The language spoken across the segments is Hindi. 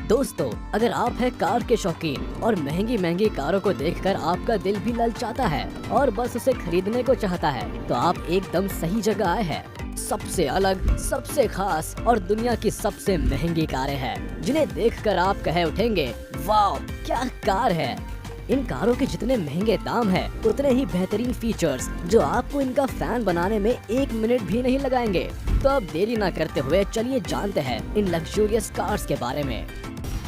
दोस्तों, अगर आप हैं कार के शौकीन और महंगी महंगी कारों को देखकर आपका दिल भी ललचाता है और बस उसे खरीदने को चाहता है, तो आप एकदम सही जगह आए हैं। सबसे अलग, सबसे खास और दुनिया की सबसे महंगी कारें हैं, जिन्हें देखकर आप कह उठेंगे, वाह क्या कार है। इन कारों के जितने महंगे दाम हैं, उतने ही बेहतरीन फीचर्स जो आपको इनका फैन बनाने में 1 मिनट भी नहीं लगाएंगे। तो अब देरी न करते हुए चलिए जानते हैं इन लग्जूरियस कार्स के बारे में।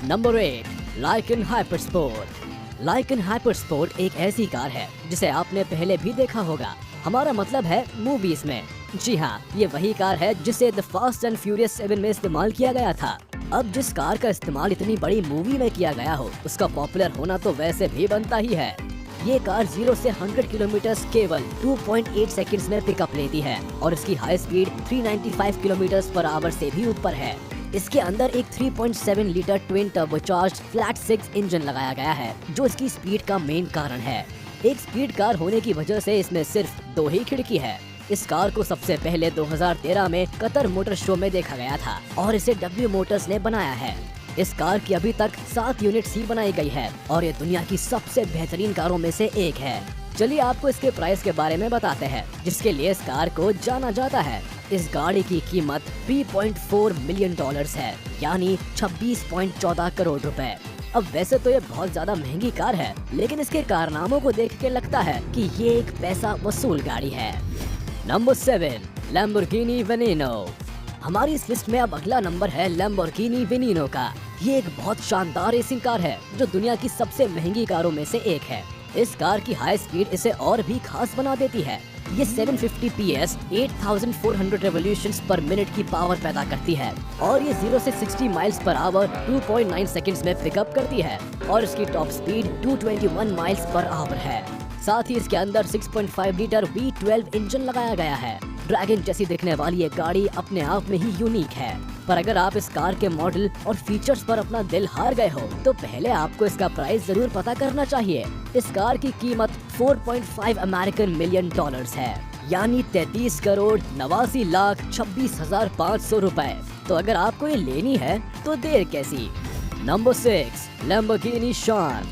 Number 8, Lykan HyperSport. Lykan HyperSport एक ऐसी कार है जिसे आपने पहले भी देखा होगा। हमारा मतलब है मूवीज में। जी हाँ, ये वही कार है जिसे द फास्ट एंड फ्यूरियस 7 में इस्तेमाल किया गया था। अब जिस कार का इस्तेमाल इतनी बड़ी मूवी में किया गया हो, उसका पॉपुलर होना तो वैसे भी बनता ही है। ये कार 0 से 100 किलोमीटर केवल 2.8 सेकंड्स में पिकअप लेती है और इसकी high speed 395 kilometre per hour से भी ऊपर है। इसके अंदर एक 3.7 litre twin turbocharged flat 6 engine लगाया गया है, जो इसकी स्पीड का मेन कारण है। एक स्पीड कार होने की वजह से इसमें सिर्फ 2 ही खिड़की है। इस कार को सबसे पहले 2013 में कतर मोटर शो में देखा गया था और इसे डब्ल्यू मोटर्स ने बनाया है। इस कार की अभी तक 7 यूनिट्स ही बनाई गई है और ये दुनिया की सबसे बेहतरीन कारों में से एक है। चलिए आपको इसके प्राइस के बारे में बताते हैं, जिसके लिए इस कार को जाना जाता है। इस गाड़ी की कीमत $3.4 मिलियन है, यानी 26.14 करोड़ रुपए। अब वैसे तो ये बहुत ज्यादा महंगी कार है, लेकिन इसके कारनामों को देख के लगता है कि ये एक पैसा वसूल गाड़ी है। Number 7, Lamborghini Veneno. हमारी इस लिस्ट में अब अगला नंबर है लैम्बोर्गिनी वेनिनो का। ये एक बहुत शानदार रेसिंग कार है जो दुनिया की सबसे महंगी कारों में से एक है। इस कार की हाई स्पीड इसे और भी खास बना देती है। ये 750 PS 8400 रेवोल्यूशंस पर मिनट की पावर पैदा करती है और ये 0 से 60 माइल्स पर आवर 2.9 सेकंड्स में पिकअप करती है और इसकी top speed 221 miles per hour है। साथ ही इसके अंदर 6.5 लीटर V12 इंजन लगाया गया है। ड्रैगन जैसी दिखने वाली ये गाड़ी अपने आप में ही यूनिक है। पर अगर आप इस कार के मॉडल और फीचर्स पर अपना दिल हार गए हो, तो पहले आपको इसका प्राइस जरूर पता करना चाहिए। इस कार की कीमत 4.5 अमेरिकन मिलियन डॉलर्स है, यानी 33 करोड़ 89 लाख 26,500 रुपए। तो अगर आपको ये लेनी है तो देर कैसी। नंबर 6, लैम्बोर्गिनी शान।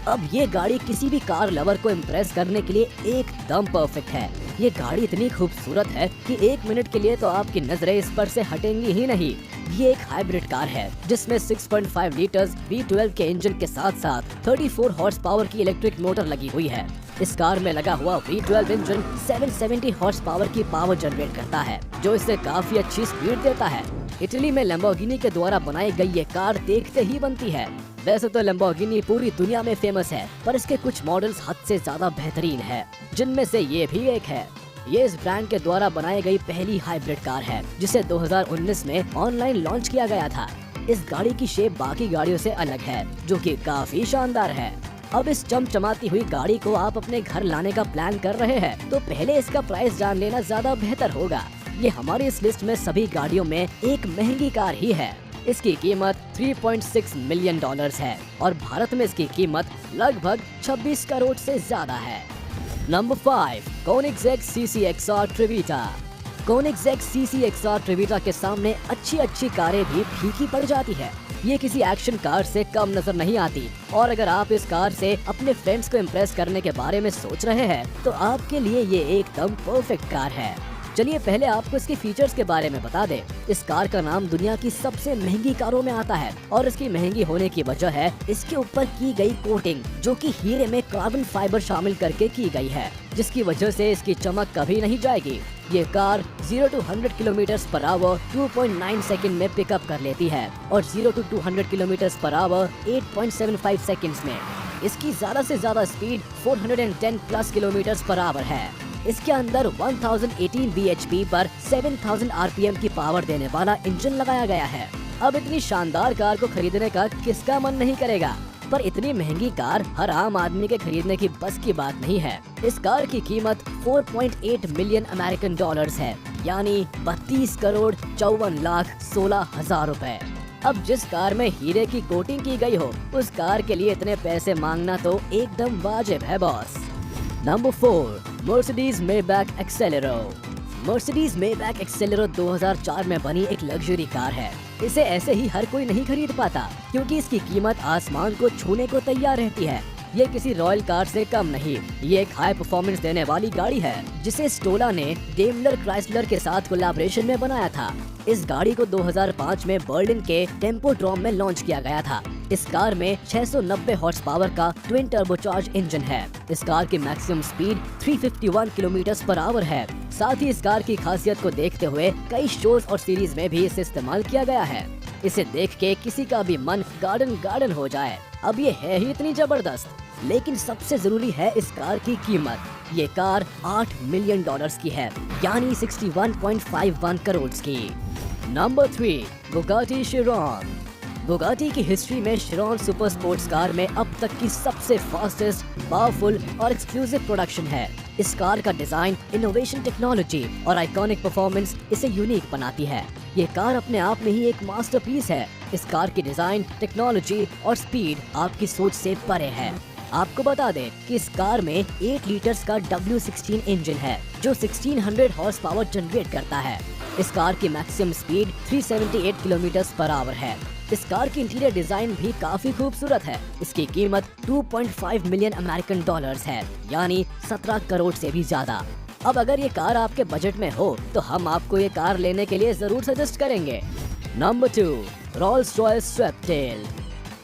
अब ये गाड़ी किसी भी कार लवर को इम्प्रेस करने के लिए एकदम परफेक्ट है। ये गाड़ी इतनी खूबसूरत है कि 1 मिनट के लिए तो आपकी नजरें इस पर से हटेंगी ही नहीं। ये एक हाइब्रिड कार है जिसमें 6.5 लीटर्स V12 के इंजन के साथ साथ 34 हॉर्स पावर की इलेक्ट्रिक मोटर लगी हुई है। इस कार में लगा हुआ V12 इंजन 770 हॉर्स पावर की पावर जनरेट करता है, जो इसे काफी अच्छी स्पीड देता है। इटली में लैम्बोर्गिनी के द्वारा बनाई गई ये कार देखते ही बनती है। वैसे तो लैम्बोर्गिनी पूरी दुनिया में फेमस है, पर इसके कुछ मॉडल्स हद से ज्यादा बेहतरीन है, जिनमें से ये भी एक है। ये इस ब्रांड के द्वारा बनाई गई पहली हाइब्रिड कार है, जिसे 2019 में ऑनलाइन लॉन्च किया गया था। इस गाड़ी की शेप बाकी गाड़ियों से अलग है, जो कि काफी शानदार है। अब इस चमचमाती हुई गाड़ी को आप अपने घर लाने का प्लान कर रहे हैं, तो पहले इसका प्राइस जान लेना ज्यादा बेहतर होगा। ये हमारी इस लिस्ट में सभी गाड़ियों में एक महंगी कार ही है। इसकी कीमत $3.6 मिलियन है और भारत में इसकी कीमत लगभग 26 करोड़ से ज्यादा है। Number 5, कोनिग्सेग CCXR ट्रिवीटा। कोनिग्सेग CCXR ट्रिवीटा के सामने अच्छी कारें भी फीकी पड़ जाती है। ये किसी एक्शन कार से कम नजर नहीं आती और अगर आप इस कार से अपने फ्रेंड्स को इम्प्रेस करने के बारे में सोच रहे हैं, तो आपके लिए ये एकदम परफेक्ट कार है। चलिए पहले आपको इसके फीचर्स के बारे में बता दें। इस कार का नाम दुनिया की सबसे महंगी कारों में आता है और इसकी महंगी होने की वजह है इसके ऊपर की गई कोटिंग, जो कि हीरे में कार्बन फाइबर शामिल करके की गई है, जिसकी वजह से इसकी चमक कभी नहीं जाएगी। ये car 0 to 100 kilometre per hour 2.9 second में पिकअप कर लेती है और 0 to 200 kilometre per hour 8.75 seconds में। इसकी ज्यादा से ज्यादा speed 410 plus kilometre per hour है। इसके अंदर 1018 bhp पर 7000 rpm की पावर देने वाला इंजन लगाया गया है। अब इतनी शानदार कार को खरीदने का किसका मन नहीं करेगा, पर इतनी महंगी कार हर आम आदमी के खरीदने की बस की बात नहीं है। इस कार की कीमत 4.8 मिलियन अमेरिकन डॉलर्स है, यानी 32 करोड़ 54 लाख 16 हजार रुपए। अब जिस कार में हीरे की कोटिंग की गई हो, उस कार के लिए इतने पैसे मांगना तो एकदम वाजिब है boss. Number 4, Mercedes Maybach Exelero. Mercedes Maybach Exelero 2004 में बनी एक लग्जरी कार है। इसे ऐसे ही हर कोई नहीं खरीद पाता, क्योंकि इसकी कीमत आसमान को छूने को तैयार रहती है। ये किसी रॉयल कार से कम नहीं, ये एक हाई परफॉर्मेंस देने वाली गाड़ी है, जिसे स्टोला ने डेमलर क्राइसलर के साथ कोलैबोरेशन में बनाया था। इस गाड़ी को 2005 में बर्लिन के टेम्पोड्रोम में लॉन्च किया गया था। इस कार में 690 हॉर्स पावर का ट्विन टर्बोचार्ज इंजन है। इस कार की मैक्सिमम स्पीड 351 किलोमीटर/आवर है। साथ ही इस कार की खासियत को देखते हुए कई शोज और सीरीज में भी इसे इस्तेमाल किया गया है। इसे देख के किसी का भी मन गार्डन हो जाए। अब ये है ही इतनी जबरदस्त, लेकिन सबसे जरूरी है इस कार की कीमत। ये कार $8 मिलियन की है, यानी 61.51 करोड़ की। Number 3, Bugatti Chiron. बुगाटी की हिस्ट्री में चिरॉन सुपर स्पोर्ट्स कार में अब तक की सबसे फास्टेस्ट, पावरफुल और एक्सक्लूसिव प्रोडक्शन है। इस कार का डिजाइन, इनोवेशन, टेक्नोलॉजी और आइकॉनिक परफॉर्मेंस इसे यूनिक बनाती है। ये कार अपने आप में ही एक मास्टरपीस है। इस कार की डिजाइन, टेक्नोलॉजी और स्पीड आपकी सोच से परे है। आपको बता दें कि इस कार में 8 लीटर्स का W16 इंजन है, जो 1600 हॉर्स पावर जनरेट करता है। इस कार की मैक्सिमम स्पीड 378 किलोमीटर/आवर है। इस कार की इंटीरियर डिजाइन भी काफी खूबसूरत है। इसकी कीमत $2.5 मिलियन है, यानी 17 करोड़ से भी ज्यादा। अब अगर ये कार आपके बजट में हो तो हम आपको ये कार लेने के लिए जरूर सजेस्ट करेंगे। Number 2, Rolls Royce Sweptail.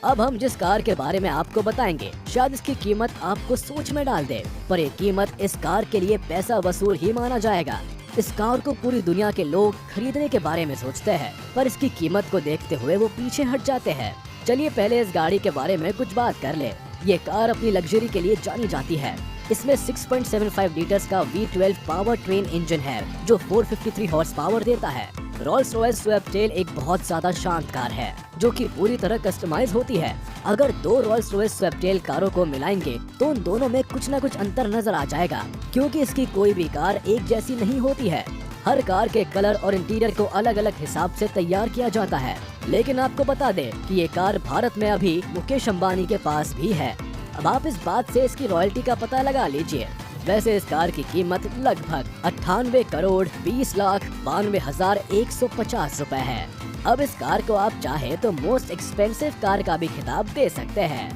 अब हम जिस कार के बारे में आपको बताएंगे, शायद इसकी कीमत आपको सोच में डाल दे, पर ये कीमत इस कार के लिए पैसा वसूल ही माना जाएगा। इस कार को पूरी दुनिया के लोग खरीदने के बारे में सोचते हैं, पर इसकी कीमत को देखते हुए वो पीछे हट जाते हैं। चलिए पहले इस गाड़ी के बारे में कुछ बात कर ले। ये कार अपनी लग्जरी के लिए जानी जाती है। इसमें 6.75 लीटर्स का V12 पावर ट्रेन इंजन है, जो 453 हॉर्स पावर देता है। रोल्स रॉयस स्वैपटेल एक बहुत ज्यादा शांत कार है, जो कि पूरी तरह कस्टमाइज होती है। अगर दो रोल्स रॉयस स्वैपटेल कारों को मिलाएंगे तो उन दोनों में कुछ न कुछ अंतर नजर आ जाएगा, क्योंकि इसकी कोई भी कार एक जैसी नहीं होती है। हर कार के कलर और इंटीरियर को अलग अलग हिसाब से तैयार किया जाता है। लेकिन आपको बता दें कि ये कार भारत में अभी मुकेश अंबानी के पास भी है। अब आप इस बात से इसकी रॉयल्टी का पता लगा लीजिए। वैसे इस कार की कीमत लगभग 98 करोड़ 20 लाख 92,150 रुपए है। अब इस कार को आप चाहे तो मोस्ट एक्सपेंसिव कार का भी खिताब दे सकते हैं।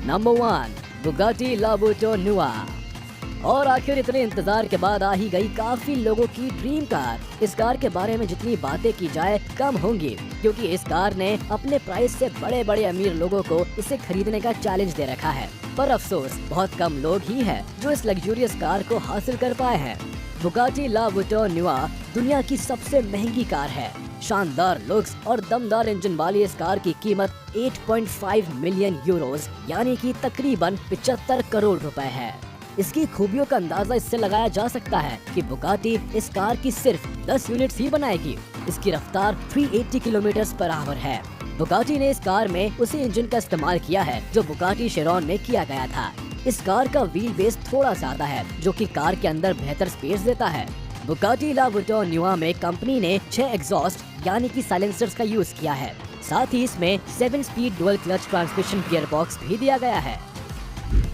नंबर 1, बुगाटी लाबूटो नुआ। और आखिर इतने इंतजार के बाद आ ही गई काफी लोगों की ड्रीम कार। इस कार के बारे में जितनी बातें की जाए कम होंगी, क्योंकि इस कार ने अपने प्राइस से बड़े बड़े अमीर लोगों को इसे खरीदने का चैलेंज दे रखा है। पर अफसोस बहुत कम लोग ही हैं जो इस लग्जूरियस कार को हासिल कर पाए हैं। बुगाटी लाबूटो नुआ दुनिया की सबसे महंगी कार है। शानदार लुक्स और दमदार इंजन वाली इस कार की कीमत 8.5 मिलियन यूरोज, यानी कि तकरीबन 75 करोड़ रुपए है। इसकी खूबियों का अंदाजा इससे लगाया जा सकता है कि बुगाटी इस कार की सिर्फ 10 यूनिट्स ही बनाएगी। इसकी रफ्तार 380 किलोमीटर/आवर है। बुगाटी ने इस कार में उसी इंजन का इस्तेमाल किया है जो बुगाटी चिरॉन में किया गया था। इस कार का व्हील बेस थोड़ा ज्यादा है, जो कि कार के अंदर बेहतर स्पेस देता है। बुगाटी लाबूटो नुआ में कंपनी ने 6 एग्जॉस्ट यानी कि साइलेंसर्स का यूज किया है। साथ ही इसमें 7 speed dual clutch transmission gear box भी दिया गया है।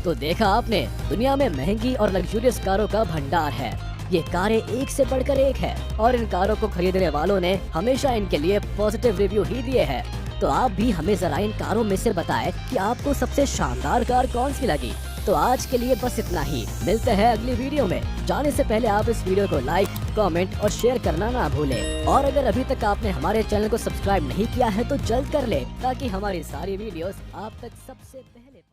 तो देखा आपने, दुनिया में महंगी और लग्जूरियस कारों का भंडार है। ये कारें एक से बढ़कर एक है, और इन कारों को खरीदने वालों ने हमेशा इनके लिए पॉजिटिव रिव्यू ही दिए हैं। तो आप भी हमें जरा इन कारों में से बताएं कि आपको सबसे शानदार कार कौन सी लगी। तो आज के लिए बस इतना ही, मिलते हैं अगली वीडियो में। जाने से पहले आप इस वीडियो को लाइक, कमेंट और शेयर करना ना भूलें। और अगर अभी तक आपने हमारे चैनल को सब्सक्राइब नहीं किया है तो जल्द कर ले, ताकि हमारी सारी वीडियोस आप तक सबसे पहले